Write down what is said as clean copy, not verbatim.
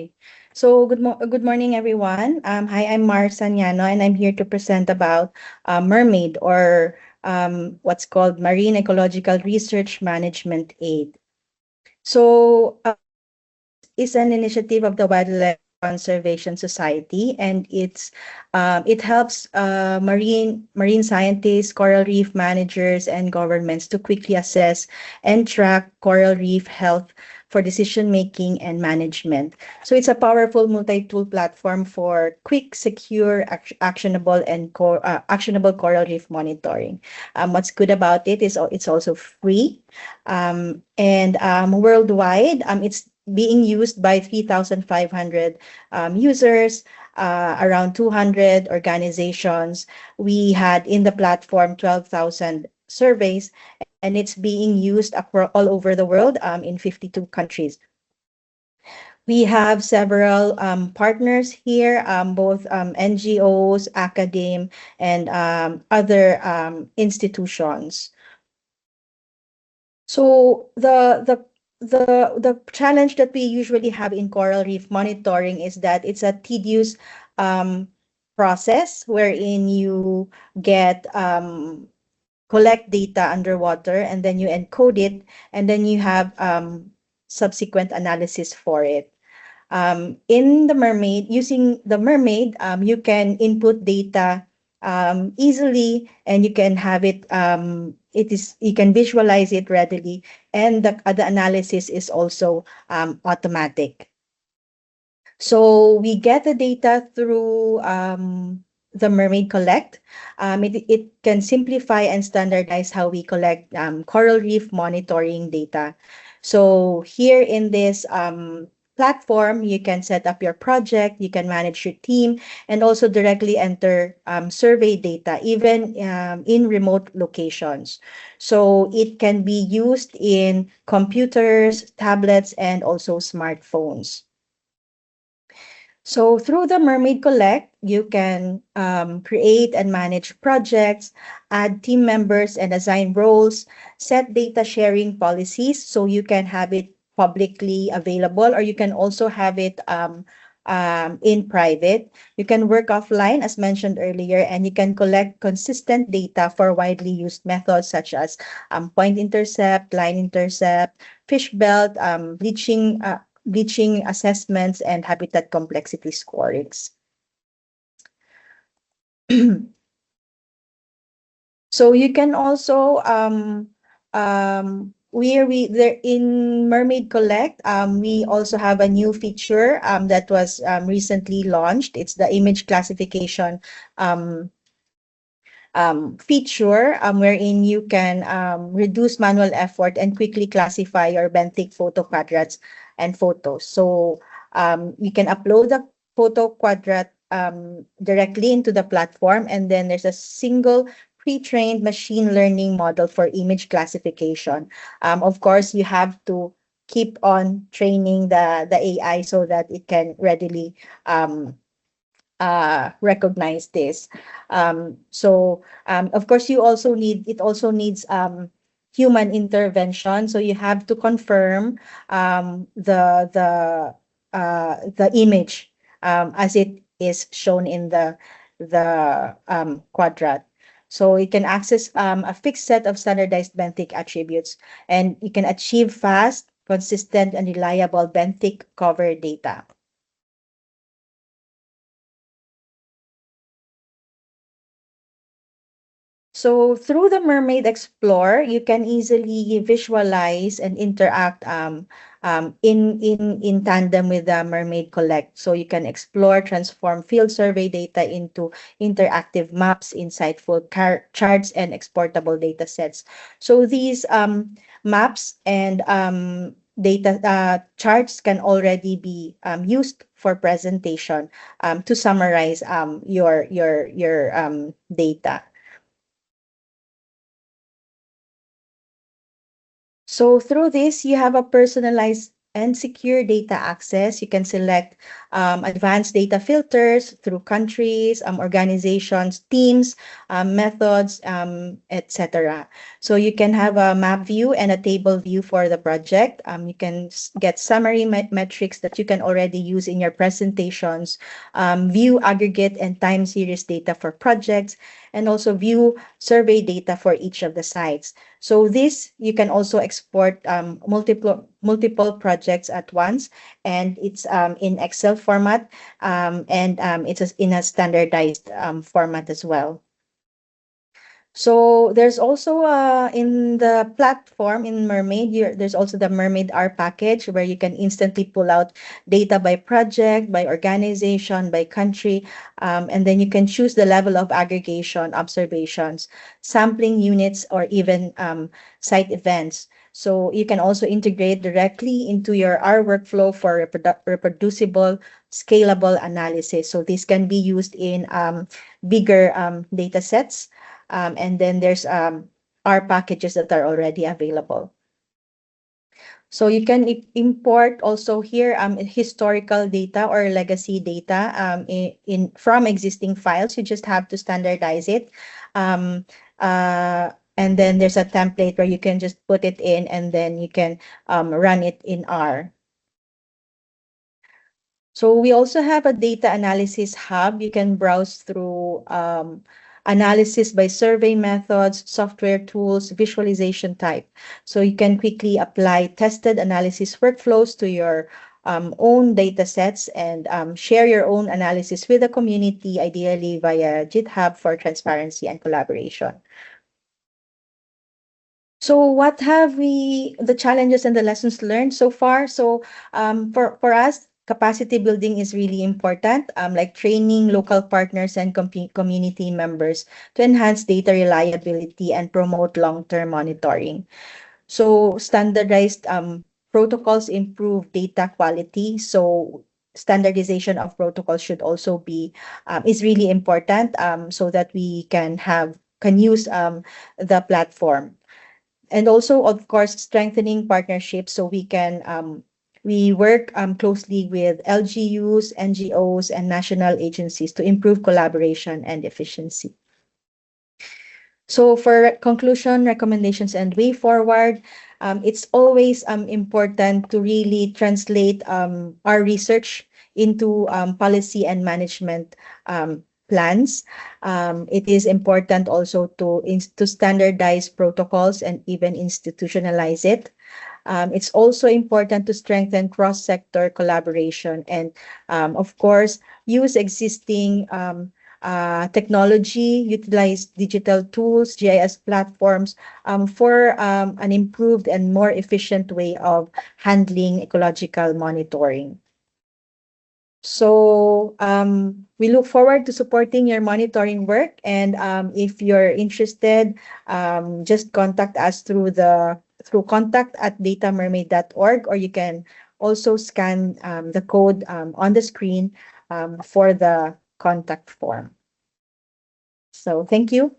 Okay. So good morning, everyone. Hi, I'm Mar Sanyano, and I'm here to present about Mermaid, or what's called Marine Ecological Research Management Aid. So is an initiative of the Wildlife Conservation Society, and it helps marine scientists, coral reef managers, and governments to quickly assess and track coral reef health for decision making and management. So it's a powerful multi-tool platform for quick, secure, actionable, and actionable coral reef monitoring. What's good about it is it's also free, and worldwide, it's being used by 3,500 users, around 200 organizations. We had in the platform 12,000 surveys, and it's being used all over the world, in 52 countries. We have several partners here, both NGOs, academe, and other institutions. So the challenge that we usually have in coral reef monitoring is that it's a tedious um, process wherein you get collect data underwater, and then you encode it, and then you have subsequent analysis for it. In the Mermaid, using the Mermaid, you can input data easily, and you can have it. You can visualize it readily, and the analysis is also automatic. So we get the data through the Mermaid Collect. It can simplify and standardize how we collect coral reef monitoring data. So here in this platform, you can set up your project, you can manage your team, and also directly enter survey data, even in remote locations. So it can be used in computers, tablets, and also smartphones. So through the Mermaid Collect, you can create and manage projects, add team members and assign roles, set data sharing policies so you can have it publicly available, or you can also have it in private. You can work offline, as mentioned earlier, and you can collect consistent data for widely used methods such as point intercept, line intercept, fish belt, bleaching assessments, and habitat complexity scorings. So you can also we there in Mermaid Collect, we also have a new feature that was recently launched. It's the image classification um, feature, wherein you can reduce manual effort and quickly classify your benthic photo quadrats and photos. So you can upload the photo quadrat directly into the platform, and then there's a single pre-trained machine learning model for image classification. Of course, you have to keep on training the AI so that it can readily recognize this. Of course, it also needs human intervention. So you have to confirm the image as it is shown in the quadrat. So you can access a fixed set of standardized benthic attributes, and you can achieve fast, consistent, and reliable benthic cover data. So through the Mermaid Explorer, you can easily visualize and interact in tandem with the Mermaid Collect. So you can explore, transform field survey data into interactive maps, insightful charts, and exportable data sets. So these maps and data charts can already be used for presentation to summarize your data. So through this, you have a personalized and secure data access. You can select advanced data filters through countries, organizations, teams, methods, etc. So you can have a map view and a table view for the project. You can get summary metrics that you can already use in your presentations, view aggregate and time series data for projects, and also view survey data for each of the sites. So this, you can also export multiple projects at once, and it's in Excel format, and in a standardized format as well. So there's also in the platform in Mermaid, there's also the Mermaid R package where you can instantly pull out data by project, by organization, by country, and then you can choose the level of aggregation, observations, sampling units, or even site events. So you can also integrate directly into your R workflow for reproducible, scalable analysis. So this can be used in bigger data sets, and then there's R packages that are already available. So you can import also here historical data or legacy data from existing files. You just have to standardize it. Um, and then there's a template where you can just put it in, and then you can run it in R. So we also have a data analysis hub. You can browse through analysis by survey methods, software tools, visualization type. So you can quickly apply tested analysis workflows to your own data sets, and share your own analysis with the community, ideally via GitHub for transparency and collaboration. So what have the challenges and the lessons learned so far? So for us, capacity building is really important, like training local partners and community members to enhance data reliability and promote long-term monitoring. So standardized protocols improve data quality. So standardization of protocols should also be is really important, so that we can use the platform. And also, of course, strengthening partnerships, so we work closely with LGUs, NGOs, and national agencies to improve collaboration and efficiency. So for conclusion, recommendations, and way forward, it's always important to really translate our research into policy and management plans. It is important also to standardize protocols and even institutionalize it. It's also important to strengthen cross-sector collaboration and, of course, use existing technology, utilize digital tools, GIS platforms, for an improved and more efficient way of handling ecological monitoring. So we look forward to supporting your monitoring work. And if you're interested, just contact us through contact@datamermaid.org, or you can also scan the code on the screen for the contact form. So thank you.